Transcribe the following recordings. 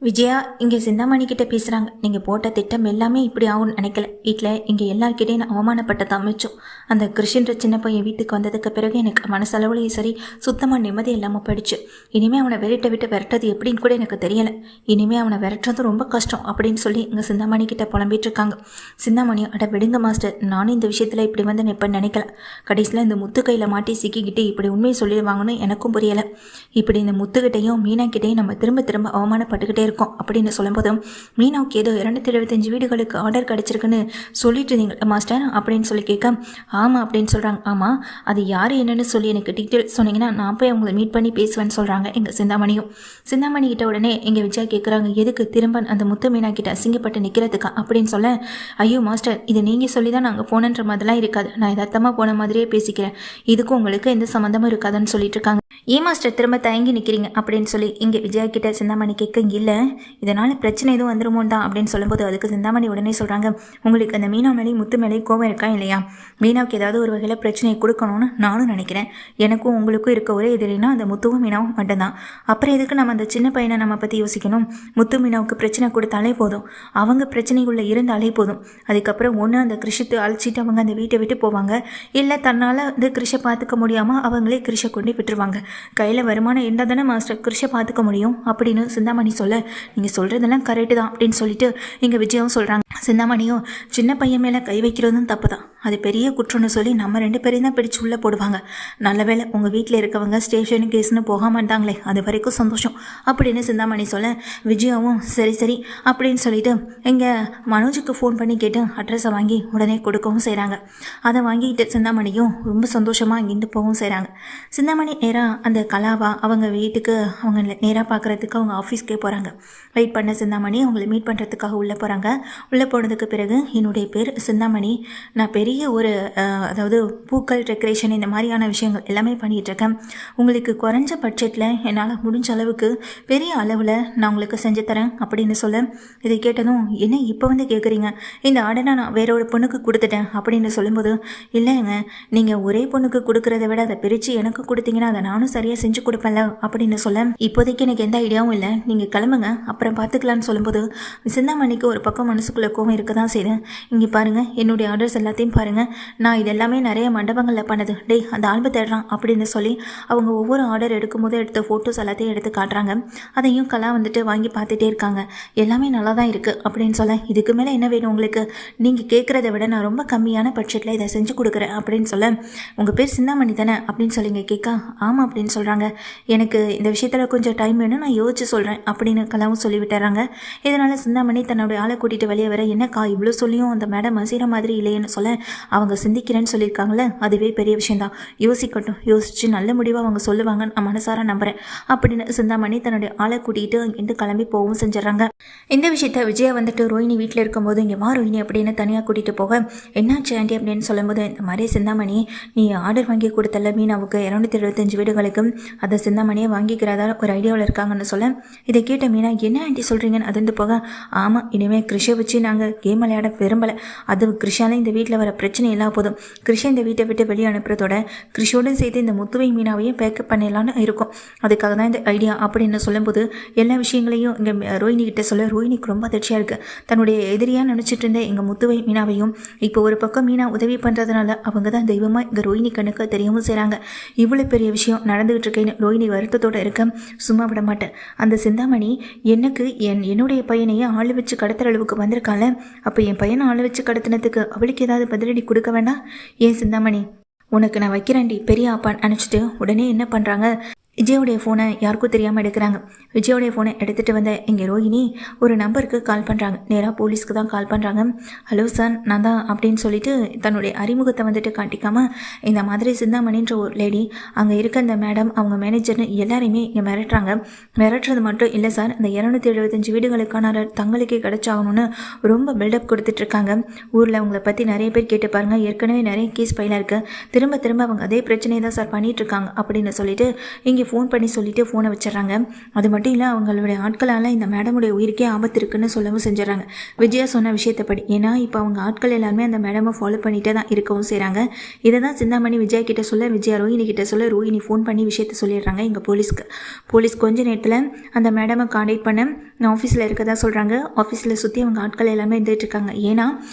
விஜயா இங்கே சிந்தாமணி கிட்ட பேசுகிறாங்க. நீங்கள் போட்ட திட்டம் எல்லாமே இப்படி ஆகும்னு நினைக்கல. வீட்டில் இங்கே எல்லாருக்கிட்டையும் நான் அவமானப்பட்டதான் மிச்சம். அந்த கிருஷ்ணன்ற சின்ன பையன் வீட்டுக்கு வந்ததுக்கு பிறகு எனக்கு மனசளவுலையும் சரி சுத்தமாக நிம்மதி இல்லாமல் போயிடுச்சு. இனிமேல் அவனை விரட்டது எப்படின்னு கூட எனக்கு தெரியலை. இனிமேல் அவனை விரட்டுறது ரொம்ப கஷ்டம் அப்படின்னு சொல்லி இங்கே சிந்தாமணி கிட்ட புலம்பிட்டு இருக்காங்க. சிந்தாமணி அட விடுங்க மாஸ்டர், நானும் இந்த விஷயத்தில் இப்படி வந்து நிற்பேன்னு நினைக்கல. கடைசியில் இந்த முத்து கையில் மாட்டி சிக்கிக்கிட்டு இப்படி உண்மையை சொல்லிடுவாங்கன்னு எனக்கும் புரியலை. இப்படி இந்த முத்துக்கிட்டையும் மீனாக்கிட்டையும் நம்ம திரும்ப திரும்ப அவமானப்பட்டுக்கிட்டே இருக்கோம் அப்படின்னு சொல்லும்போது, மீனாவுக்கு ஏதோ 275 வீடுகளுக்கு ஆர்டர் கிடைச்சிருக்குன்னு சொல்லிட்டு இருந்தீங்க மாஸ்டர் அப்படின்னு சொல்லி கேட்க, ஆமாம் அப்படின்னு சொல்கிறாங்க. ஆமாம், அது யார் என்னன்னு சொல்லி எனக்கு டீட்டெயில் சொன்னீங்கன்னா நான் போய் அவங்களை மீட் பண்ணி பேசுவேன்னு சொல்கிறாங்க எங்கள் சிந்தாமணியும். சிந்தாமணி கிட்ட உடனே எங்கள் விஜயா கேட்குறாங்க, எதுக்கு திரும்ப அந்த முத்து மீனா கிட்ட அசிங்கப்பட்டு நிற்கிறதுக்கா அப்படின்னு சொல்ல, ஐயோ மாஸ்டர், இது நீங்கள் சொல்லி தான் நாங்கள் போனன்ற மாதிரிலாம் இருக்காது, நான் யதார்த்தமாக போன மாதிரியே பேசிக்கிறேன், இதுக்கும் உங்களுக்கு எந்த சம்மந்தமும் இருக்காதுன்னு சொல்லிட்டு இருக்காங்க. ஏன் மாஸ்டர் திரும்ப தயங்கி நிற்கிறீங்க அப்படின்னு சொல்லி இங்கே விஜயா கிட்ட சிந்தாமணி கேட்க, இல்லை இதனால் பிரச்சனை எதுவும் வந்துருமோன் தான் அப்படின்னு சொல்லும்போது, அதுக்கு சிந்தாமணி உடனே சொல்கிறாங்க, உங்களுக்கு அந்த மீனா மேலே முத்து மேலே கோவம் இருக்கா இல்லையா? மீனாவுக்கு ஏதாவது ஒரு வகையில் பிரச்சனையை கொடுக்கணும்னு நானும் நினைக்கிறேன். எனக்கும் உங்களுக்கும் இருக்க ஒரே எதிரினா அந்த முத்துவும் மீனாவும் மட்டும்தான். அப்புறம் எதுக்கு நம்ம அந்த சின்ன பையனை நம்ம பற்றி யோசிக்கணும்? முத்து மீனாவுக்கு பிரச்சனை கொடுத்தாலே போதும், அவங்க பிரச்சனைக்குள்ளே இருந்தாலே போதும். அதுக்கப்புறம் ஒன்று அந்த கிருஷத்தை அழைச்சிட்டு அவங்க அந்த வீட்டை விட்டு போவாங்க, இல்லை தன்னால் அந்த கிருஷை பார்த்துக்க முடியாமல் அவங்களே கிருஷை கொண்டு விட்டுருவாங்க. கையில் வருமானம் இருந்தால் தானே மாஸ்டர் கிருஷை பார்த்துக்க முடியும் அப்படின்னு சிந்தாமணி சொல்ல, நீங்கள் சொல்கிறதெல்லாம் கரெக்டு தான் அப்படின்னு சொல்லிட்டு இங்கே விஜயாவும் சொல்கிறாங்க. சிந்தாமணியும் சின்ன பையன் மேலே கை வைக்கிறதும் தப்பு தான், அது பெரிய குற்றம்னு சொல்லி நம்ம 2 பேரையும் தான் பிடிச்சி உள்ளே போடுவாங்க. நல்ல வேளை உங்கள் வீட்டில் இருக்கவங்க ஸ்டேஷனு கேஸ்னு போகாமல் இருந்தாங்களே, அது வரைக்கும் சந்தோஷம் அப்படின்னு சிந்தாமணி சொல்ல, விஜயாவும் சரி சரி அப்படின்னு சொல்லிட்டு இங்கே மனோஜுக்கு ஃபோன் பண்ணி கேட்டு அட்ரஸை வாங்கி உடனே கொடுக்கவும் செய்கிறாங்க. அதை வாங்கிட்டு சிந்தாமணியும் ரொம்ப சந்தோஷமாக இங்கேருந்து போகவும் செய்கிறாங்க. சிந்தாமணி நேராக அந்த கலாவா அவங்க வீட்டுக்கு அவங்க நேராக பார்க்குறதுக்கு அவங்க ஆஃபீஸ்க்கே போகிறாங்க. வெயிட் பண்ண சிந்தாமணி அவங்களை மீட் பண்ணுறதுக்காக உள்ளே போகிறாங்க. உள்ளே போனதுக்கு பிறகு, என்னுடைய பேர் சிந்தாமணி, நான் பெரிய ஒரு அதாவது பூக்கள் டெக்கரேஷன் இந்த மாதிரியான விஷயங்கள் எல்லாமே பண்ணிகிட்ருக்கேன். உங்களுக்கு குறைஞ்ச பட்ஜெட்டில் என்னால் முடிஞ்ச அளவுக்கு பெரிய அளவில் நான் உங்களுக்கு செஞ்சு தரேன் அப்படின்னு சொல்ல, இதை கேட்டதும் என்ன இப்போ வந்து கேட்குறீங்க, இந்த ஆர்டரை நான் வேற ஒரு பொண்ணுக்கு கொடுத்துட்டேன் அப்படின்னு சொல்லும்போது, இல்லைங்க நீங்கள் ஒரே பொண்ணுக்கு கொடுக்குறத விட அதை பிரித்து எனக்கு கொடுத்தீங்கன்னா அதை நானும் சரியாக செஞ்சு கொடுப்பேன்ல அப்படின்னு சொல்ல, இப்போதைக்கு எனக்கு எந்த ஐடியாவும் இல்லை, நீங்கள் கிளம்புங்க அப்புறம் பார்த்துக்கலான்னு சொல்லும்போது, சிந்தாமணிக்கு ஒரு பக்கம் மனசுக்குள்ளே கோவம் இருக்க தான் செய்யுது. இங்கே பாருங்கள், என்னுடைய ஆர்டர்ஸ் எல்லாத்தையும் பாருங்கள், நான் இதெல்லாமே நிறைய மண்டபங்களில் பண்ணது, டேய் அந்த ஆல்பம் தேடுறான் அப்படின்னு சொல்லி அவங்க ஒவ்வொரு ஆர்டர் எடுக்கும்போது எடுத்த ஃபோட்டோஸ் எல்லாத்தையும் எடுத்து காட்டுறாங்க. அதையும் கலா வந்துட்டு வாங்கி பார்த்துட்டே இருக்காங்க. எல்லாமே நல்லா தான் இருக்குது அப்படின்னு சொல்ல, இதுக்கு மேலே என்ன வேணும் உங்களுக்கு, நீங்கள் கேட்குறத விட நான் ரொம்ப கம்மியான பட்ஜெட்டில் இதை செஞ்சு கொடுக்குறேன் அப்படின்னு சொல்ல, உங்கள் பேர் சிந்தாமணி தானே அப்படின்னு சொல்லிங்க கேட்க, ஆமாம் அப்படின்னு சொல்கிறாங்க. எனக்கு இந்த விஷயத்தில் கொஞ்சம் டைம் வேணும், நான் யோசிச்சு சொல்கிறேன் அப்படின்னு கலாவும் சொல்லிவிட்டுறாங்க. இதனால் சிந்தாமணி தன்னுடைய ஆளை கூட்டிகிட்டு வெளியே வர, என்னக்கா இவ்வளோ சொல்லியும் அந்த மேடம் மசீர மாதிரி இல்லைன்னு சொல்ல, அவங்க சிந்திக்கிறேன்னு சொல்லியிருக்காங்களே அதுவே பெரிய விஷயந்தான், யோசிக்கட்டும், யோசித்து நல்ல முடிவாக அவங்க சொல்லுவாங்க, நான் மனசார நம்புகிறேன் அப்படின்னு சிந்தாமணி தன்னுடைய ஆளை கூட்டிகிட்டு இங்கிருந்து கிளம்பி போகவும் செஞ்சிடறாங்க. இந்த விஷயத்த விஜயா வந்துட்டு ரோஹினி வீட்டில் இருக்கும்போது, இங்கே வா ரோஹினி அப்படின்னு தனியாக கூட்டிகிட்டு போக, என்னாச்சு ஆண்டி அப்படின்னு சொல்லும்போது, இந்த மாதிரி சிந்தாமணி நீ ஆர்டர் வாங்கி கொடுத்தல மீனாவுக்கு 275 வீடுகளுக்கு, அதை சிந்தாமணியை வாங்கிக்கிறதா ஒரு ஐடியாவில் இருக்காங்கன்னு சொல்ல, இதை கேட்ட மீனா என்ன ஆண்டி சொல்கிறீங்கன்னு அதிர்ந்து போக, ஆமாம் இனிமேல் கிருஷை வச்சு நாங்கள் கேம் விளையாட விரும்பலை, அது கிருஷால இந்த வீட்டில் வர பிரச்சனை எல்லாம் போதும், கிருஷை இந்த வீட்டை விட்டு வெளியே அனுப்புறதோட கிருஷோடு சேர்த்து இந்த முத்துவை மீனாவையும் பேக்கப் பண்ணிடலான்னு இருக்கும், அதுக்காக தான் இந்த ஐடியா அப்படின்னு சொல்லும்போது, எல்லா விஷயங்களையும் இங்கே ரோஹினி கிட்ட சொல்ல, ரோஹினிக்கு ரொம்ப அதிர்ச்சியாக இருக்குது. தன்னுடைய எதிரியாக நினச்சிட்டு இருந்த எங்கள் முத்துவை மீனாவையும் இப்போ ஒரு பக்கம் மீனா உதவி பண்ணுறதுனால அவங்க தான் தெய்வமாக இங்கே ரோஹினி கண்ணுக்கு தெரியவும் செய்கிறாங்க. இவ்வளோ பெரிய விஷயம் நடந்துகிட்டு இருக்கேன்னு ரோஹினி வருத்தத்தோடு இருக்க சும்மா விட மாட்டேன். அந்த சிந்தாமணி எனக்கு என்னுடைய பையனையே ஆள் வச்சு கடத்துற அளவுக்கு வந்திருக்கால, அப்போ என் பையனை ஆள் வச்சு கடத்தினதுக்கு அவளுக்கு ஏதாவது பதிலடி கொடுக்க வேண்டாம்? ஏன் சிந்தாமணி, உனக்கு நான் வைக்கிறேன்டி பெரிய ஆப்பான்னு நினச்சிட்டு உடனே என்ன பண்ணுறாங்க, விஜயோடைய ஃபோனை யாருக்கும் தெரியாமல் எடுக்கிறாங்க. விஜயோடைய ஃபோனை எடுத்துகிட்டு வந்த இங்கே ரோஹினி ஒரு நம்பருக்கு கால் பண்ணுறாங்க. நேராக போலீஸ்க்கு தான் கால் பண்ணுறாங்க. ஹலோ சார் நான் தான் அப்படின்னு சொல்லிட்டு தன்னுடைய அறிமுகத்தை வந்துட்டு காட்டிக்காமல், இந்த மாதிரி சிந்தாமணின்ற ஒரு லேடி, அங்கே இருக்க இந்த மேடம் அவங்க மேனேஜர்னு எல்லாரையுமே இங்கே மிரட்டுறாங்க. மிரட்டுறது மட்டும் இல்லை சார், அந்த 275 வீடுகளுக்கான தங்களுக்கே கிடச்சாகணும்னு ரொம்ப பில்டப் கொடுத்துட்ருக்காங்க. ஊரில் அவங்கள பற்றி நிறைய பேர் கேட்டு பாருங்கள், ஏற்கனவே நிறைய கேஸ் ஃபைலாக இருக்குது, திரும்ப திரும்ப அவங்க அதே பிரச்சனையை தான் சார் பண்ணிகிட்ருக்காங்க அப்படின்னு சொல்லிட்டு இங்கே இங்கே ஃபோன் பண்ணி சொல்லிவிட்டு ஃபோனை வச்சிடறாங்க. அது மட்டும் இல்லை, அவங்களுடைய ஆட்களால் இந்த மேடமுடைய உயிருக்கே ஆபத்து இருக்குன்னு சொல்லவும் செஞ்சிடறாங்க விஜயா சொன்ன விஷயத்தைப்படி. ஏன்னா இப்போ அவங்க ஆட்கள் எல்லாருமே அந்த மேடமை ஃபாலோ பண்ணிகிட்டே தான் இருக்கவும் செய்கிறாங்க. இதை தான் சிந்தாமணி விஜயா கிட்ட சொல்ல, விஜயா ரோஹிணி கிட்ட சொல்ல, ரோஹிணி ஃபோன் பண்ணி விஷயத்த சொல்லிடுறாங்க எங்கள் போலீஸ்க்கு. போலீஸ் கொஞ்ச நேரத்தில் அந்த மேடமை காண்டாக்ட் பண்ண ஆஃபீஸில் இருக்கதா சொல்கிறாங்க. ஆஃபீஸில் சுற்றி அவங்க ஆட்கள் எல்லாமே இருந்துகிட்டு இருக்காங்க. ஏன்னா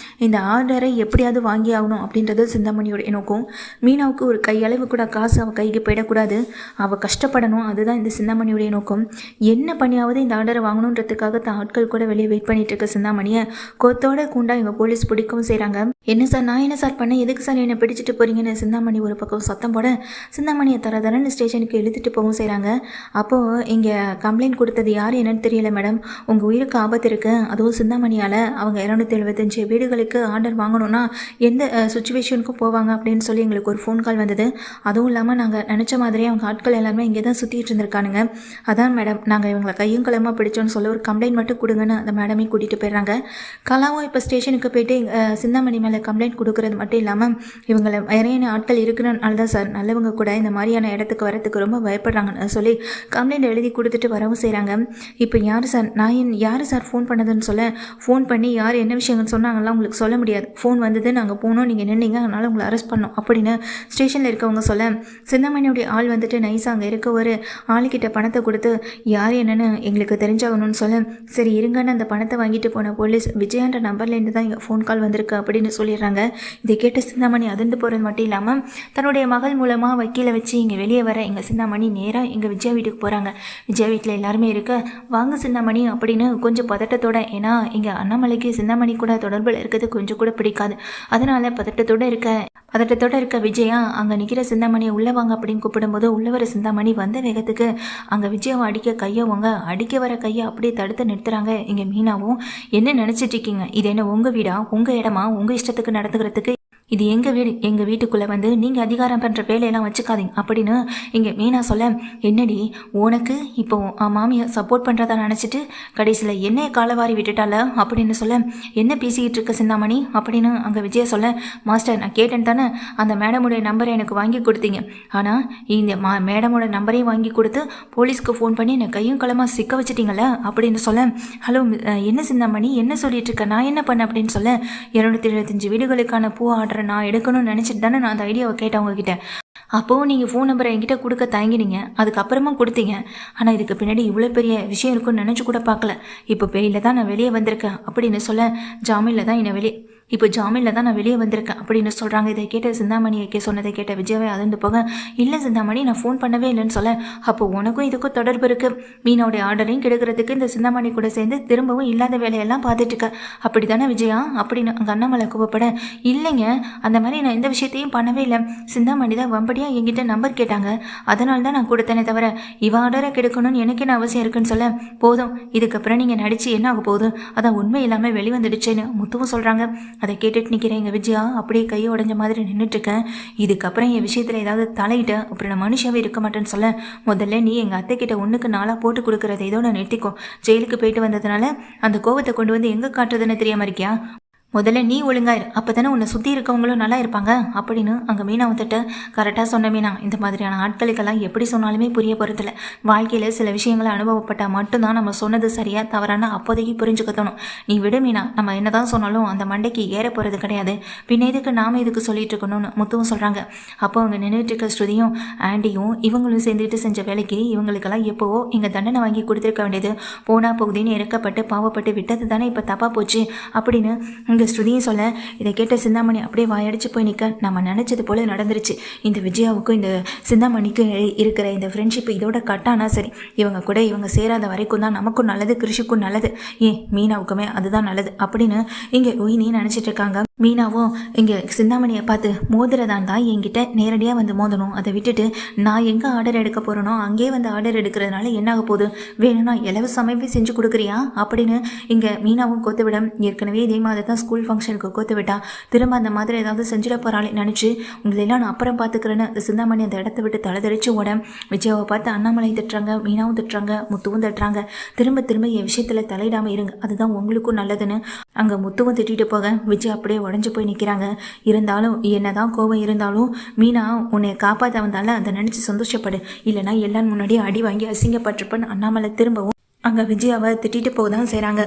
இந்த ஆர்டரை எப்படியாவது வாங்கி ஆகணும் அப்படின்றது சிந்தாமணியோட நோக்கம். மீனாவுக்கு ஒரு கையளவு கூட காசு அவள் கைக்கு போயிடக்கூடாது, அவள் கஷ்டப்படணும், அதுதான் இந்த சிந்தாமணியுடைய நோக்கம். என்ன பண்ணியாவது இந்த ஆர்டரை வாங்கணுன்றதுக்காக தான் ஆட்கள் கூட வெளியே வெயிட் பண்ணிட்டு இருக்க சிந்தாமணியை கொத்தோட கூண்டா இவங்க போலீஸ் பிடிக்கவும் செய்கிறாங்க. என்ன சார், நான் என்ன சார் பண்ணேன், எதுக்கு சார் என்னை பிடிச்சிட்டு போறீங்கன்னு சிந்தாமணி ஒரு பக்கம் சத்தம் போட சிந்தாமணியை தரன்னு ஸ்டேஷனுக்கு எழுதிட்டு போகவும் செய்கிறாங்க. அப்போது இங்கே கம்ப்ளைண்ட் கொடுத்தது யார் என்னன்னு தெரியல மேடம், உங்கள் உயிருக்கு ஆபத்து இருக்குது, அதுவும் சிந்தாமணியால் அவங்க 275 வீடுகளுக்கு ஆர்டர் வாங்கணும்னா எந்த சுச்சுவேஷனுக்கும் போவாங்க அப்படின்னு சொல்லி எங்களுக்கு ஒரு ஃபோன் கால் வந்தது. அதுவும் இல்லாமல் நாங்கள் நினச்ச மாதிரியே அவங்க ஆட்கள் எல்லாருமே இங்கே தான் சுற்றிட்டு இருந்திருக்கானுங்க. அதான் மேடம் நாங்கள் இவங்களை கையும் களமாக பிடிச்சோன்னு சொல்ல ஒரு கம்ப்ளைண்ட் மட்டும் கொடுங்கன்னு அந்த மேடமே கூட்டிகிட்டு போயிடுறாங்க. கலாவும் இப்போ ஸ்டேஷனுக்கு போயிட்டு சிந்தாமணி மேலே கம்ப்ளைண்ட் கொடுக்குறது மட்டும் இல்லாமல் இவங்களை நிறைய ஆட்கள் இருக்கிறனால தான் சார் நல்லவங்க கூட இந்த மாதிரியான இடத்துக்கு வரத்துக்கு ரொம்ப பயப்படுறாங்கன்னு சொல்லி கம்ப்ளைண்ட் எழுதி கொடுத்துட்டு வரவும் செய்கிறாங்க. இப்போ யார் சார், நான் யார் சார் ஃபோன் பண்ணதுன்னு சொல்ல, ஃபோன் பண்ணி யார் என்ன விஷயங்கள்னு சொன்னாங்கலாம் உங்களுக்கு சொல்ல முடியாது, ஃபோன் வந்தது, நாங்கள் போனோம், நீங்கள் நின்னீங்க, அதனால் உங்களை அரெஸ்ட் பண்ணோம் அப்படின்னு ஸ்டேஷனில் இருக்கவங்க சொல்ல, சிந்தாமணியோடைய ஆள் வந்துட்டு நைஸாக அங்கே இருக்க ஒரு ஆளுக்கிட்ட பணத்தை கொடுத்து யார் என்னென்னு எங்களுக்கு தெரிஞ்சாகணும்னு சொல்ல, சரி இருங்கன்னு அந்த பணத்தை வாங்கிட்டு போன போலீஸ் விஜயான்ற நம்பர்லேருந்து தான் இங்கே ஃபோன் கால் வந்திருக்கு அப்படின்னு சொல்லிடுறாங்க. இதை கேட்ட சிந்தாமணி அதிர்ந்து போகிறது மட்டும் இல்லாமல் தன்னுடைய மகள் மூலமாக வக்கீலை வச்சு இங்கே வெளியே வர எங்கள் சிந்தாமணி நேராக எங்கள் விஜயா வீட்டுக்கு போகிறாங்க. விஜயா வீட்டில் எல்லாருமே இருக்க, வாங்க சிந்தாமணி அப்படின்னு கொஞ்சம் பதட்டத்தோட, ஏன்னா இங்கே அண்ணாமலைக்கு சிந்தாமணி கூட தொடர்பில் இருக்கிறது கொஞ்சம் கூட பிடிக்காது, அதனால் பதட்டத்தோடு இருக்க விஜயா அங்கே நிற்கிற சிந்தாமணியை உள்ளே வாங்க அப்படின்னு கூப்பிடும்போது உள்ளே வர சிந்தாமணி வந்த வேகத்துக்கு அங்கே விஜயாவை அடிக்க வர கையை அப்படியே தடுத்து நிறுத்துறாங்க. இங்கே மீனாவும், என்ன நினச்சிட்டு இருக்கீங்க, இது என்ன உங்கள் வீடா, உங்கள் இடமா, உங்கள் இஷ்டத்துக்கு நடந்துக்கிறதுக்கு, இது எங்கள் வீடு, எங்கள் வீட்டுக்குள்ளே வந்து நீங்கள் அதிகாரம் பண்ணுற வேலையெல்லாம் வச்சுக்காதீங்க அப்படின்னு இங்கே மீனா சொல்ல, என்னடி உனக்கு இப்போ மாமியை சப்போர்ட் பண்ணுறதா நினச்சிட்டு கடைசியில் என்னையை காலவாரி விட்டுட்டால அப்படின்னு சொல்ல, என்ன பேசிக்கிட்டு இருக்க சிந்தாமணி அப்படின்னு அங்கே விஜயா சொல்ல, மாஸ்டர் நான் கேட்டேன் தானே, அந்த மேடமுடைய நம்பரை எனக்கு வாங்கி கொடுத்தீங்க, ஆனால் இந்த மேடமோட நம்பரையும் வாங்கி கொடுத்து போலீஸ்க்கு ஃபோன் பண்ணி என்னை கையும் களமாக சிக்க வச்சிட்டிங்கள அப்படின்னு சொல்ல, ஹலோ என்ன சிந்தாமணி என்ன சொல்லிட்டு இருக்க, நான் என்ன பண்ணேன் அப்படின்னு சொல்ல, 275 வீடுகளுக்கான பூ ஆர்டர் நான் எடுக்கணும்னு நினச்சிட்டு தானே நான் அந்த ஐடியாவை கேட்டேன் உங்ககிட்ட, அப்போவும் நீங்கள் ஃபோன் நம்பரை என்கிட்ட கொடுக்க தயங்கினீங்க, அதுக்கப்புறமா கொடுத்தீங்க, ஆனால் இதுக்கு பின்னாடி இவ்வளோ பெரிய விஷயம் இருக்குன்னு நினச்சி கூட பார்க்கல, இப்போ பெயிலில் தான் நான் வெளியே வந்திருக்கேன் அப்படின்னு சொல்ல, ஜாமீனில் தான் நான் வெளியே வந்திருக்கேன் அப்படின்னு சொல்கிறாங்க. இதை கேட்ட சிந்தாமணியை சொன்னதை கேட்ட விஜயாவை அதிர்ந்து போக, இல்லை சிந்தாமணி நான் ஃபோன் பண்ணவே இல்லைன்னு சொல்ல, அப்போ உனக்கும் இதுக்கும் தொடர்பு இருக்குது, மீனோடைய ஆர்டரையும் கெடுக்கிறதுக்கு இந்த சிந்தாமணி கூட சேர்ந்து திரும்பவும் இல்லாத வேலையெல்லாம் பார்த்துட்டு இருக்க, அப்படி தானே விஜயா அப்படின்னு அங்கே அண்ணாமலை கோவப்பட, இல்லைங்க அந்த மாதிரி நான் எந்த விஷயத்தையும் பண்ணவே இல்லை, சிந்தாமணி தான் வம்படியாக என்கிட்ட நம்பர் கேட்டாங்க, அதனால தான் நான் கொடுத்தேனே தவிர இவ ஆர்டரை கெடுக்கணும்னு எனக்கு என்ன அவசியம் இருக்குன்னு சொல்ல, போதும் இதுக்கப்புறம் நீங்கள் நடிச்சு என்ன ஆக போகுது, அதான் உண்மை இல்லாமல் வெளிவந்துடுச்சேன்னு முத்துவும் சொல்கிறாங்க. அதை கேட்டுட்டு நிற்கிறேன் எங்கள் விஜயா அப்படியே கையை உடைஞ்ச மாதிரி நின்றுட்டுருக்கேன். இதுக்கப்புறம் என் விஷயத்தில் ஏதாவது தலையிட்ட அப்புறம் நான் மனுஷாவே இருக்க மாட்டேன்னு சொல்ல, முதல்ல நீ எங்கள் அத்தை கிட்ட ஒன்றுக்கு நாளாக போட்டு கொடுக்குறத இதோட நிறுத்திக்கோ, ஜெயிலுக்கு போயிட்டு வந்ததுனால அந்த கோவத்தை கொண்டு வந்து எங்கே காட்டுறதுன்னு தெரியாமல் இருக்கியா, முதல்ல நீ ஒழுங்காயிரு, அப்போ தானே உன்னை சுற்றி இருக்கவங்களும் நல்லா இருப்பாங்க அப்படின்னு அங்கே மீனா வந்துட்டு கரெக்டாக சொன்ன மீனா, இந்த மாதிரியான ஆட்களுக்கெல்லாம் எப்படி சொன்னாலுமே புரிய போகிறதில்ல, வாழ்க்கையில் சில விஷயங்களை அனுபவப்பட்டால் மட்டும்தான் நம்ம சொன்னது சரியாக தவறான அப்போதைக்கு புரிஞ்சுக்க தோணும், நீ விடு மீனா, நம்ம என்ன தான் சொன்னாலும் அந்த மண்டைக்கு ஏற போகிறது கிடையாது, பின்ன இதுக்கு நாம் இதுக்கு சொல்லிட்டு இருக்கணும்னு முத்துவும் சொல்கிறாங்க. அப்போ அவங்க நின்றுட்டு இருக்க ஸ்ருதியும் ஆண்டியும் இவங்களும் சேர்ந்துட்டு செஞ்ச வேலைக்கு இவங்களுக்கெல்லாம் எப்போவோ இங்கே தண்டனை வாங்கி கொடுத்துருக்க வேண்டியது, போனா போகுதின்னு இறக்கப்பட்டு பாவப்பட்டு விட்டது தானே இப்போ தப்பாக போச்சு அப்படின்னு இங்கே ஸ்ருதியும் சொல்ல, இதை கேட்ட சிந்தாமணி அப்படியே வாயடிச்சு போய் நிற்க, நம்ம நினச்சது போல நடந்துருச்சு, இந்த விஜயாவுக்கும் இந்த சிந்தாமணிக்கும் இருக்கிற இந்த ஃப்ரெண்ட்ஷிப் இதோட கட்டானா சரி, இவங்க சேராத வரைக்கும் தான் நமக்கும் நல்லது, கிருஷிக்கும் நல்லது, ஏன் மீனாவுக்குமே அதுதான் நல்லது அப்படின்னு இங்கே ரோஹிணியும் நினச்சிட்டு இருக்காங்க. மீனாவும் இங்கே சிந்தாமணியை பார்த்து, மோதிரதான் தான் என்கிட்ட நேரடியாக வந்து மோதணும், அதை விட்டுட்டு நான் எங்கே ஆர்டர் எடுக்க போகிறேனோ அங்கேயே வந்து ஆர்டர் எடுக்கிறதுனால என்னாக போகுது, வேணும்னா இலவசமாகவே செஞ்சு கொடுக்குறியா அப்படின்னு இங்கே மீனாவும் கொத்துவிடம், ஏற்கனவே இதே மாதிரி தான் ஸ்கூல் ஃபங்க்ஷனுக்கு கோத்து விட்டா திரும்ப அந்த மாதிரி ஏதாவது செஞ்சிட போகிறாளே நினச்சி உங்களெல்லாம் நான் அப்புறம் பார்த்துக்கிறேன்னு அந்த சிந்தாமணி அந்த இடத்த விட்டு தலைதறிச்சு ஓட விஜயாவை பார்த்து அண்ணாமலை திட்டுறாங்க, மீனாவும் திட்டுறாங்க, முத்துவும் திட்டுறாங்க. திரும்ப திரும்ப என் விஷயத்தில் தலையிடாமல் இருங்க, அதுதான் உங்களுக்கும் நல்லதுன்னு அங்கே முத்துவும் திட்டிட்டு போக விஜய் அப்படியே உடஞ்சி போய் நிற்கிறாங்க. இருந்தாலும் என்னதான் கோபம் இருந்தாலும் மீனா உன்னை காப்பாற்ற வந்தால அதை நினச்சி சந்தோஷப்படு, இல்லைனா எல்லாரும் முன்னாடியே அடி வாங்கி அசிங்கப்பட்டிருப்பேன்னு அண்ணாமலை திரும்பவும் அங்கே விஜயாவை திட்டிட்டு போக தான் செய்கிறாங்க.